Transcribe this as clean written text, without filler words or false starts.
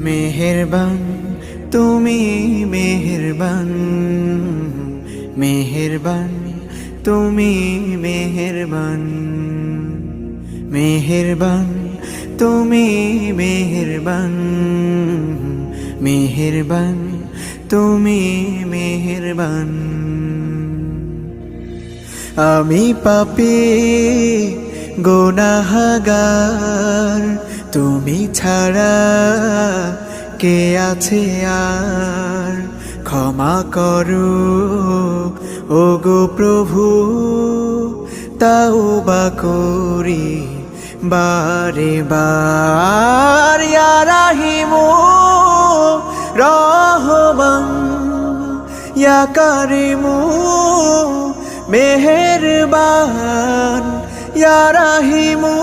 মেহেরবান তুমি মেহেরবান, মেহেরবান তুমি মেহেরবান, মেহেরবান তুমি মেহেরবান, মেহেরবান তুমি মেহেরবান। আমি পাপী গুনাহগার, তুমি ছাড়া কে আছে আর? ক্ষমা করো ওগো প্রভু, তাওবা করি বারে বার। ইয়া রাহিমু রহমান, ইয়া কারিমু মেহেরবান, ইয়া রাহিমু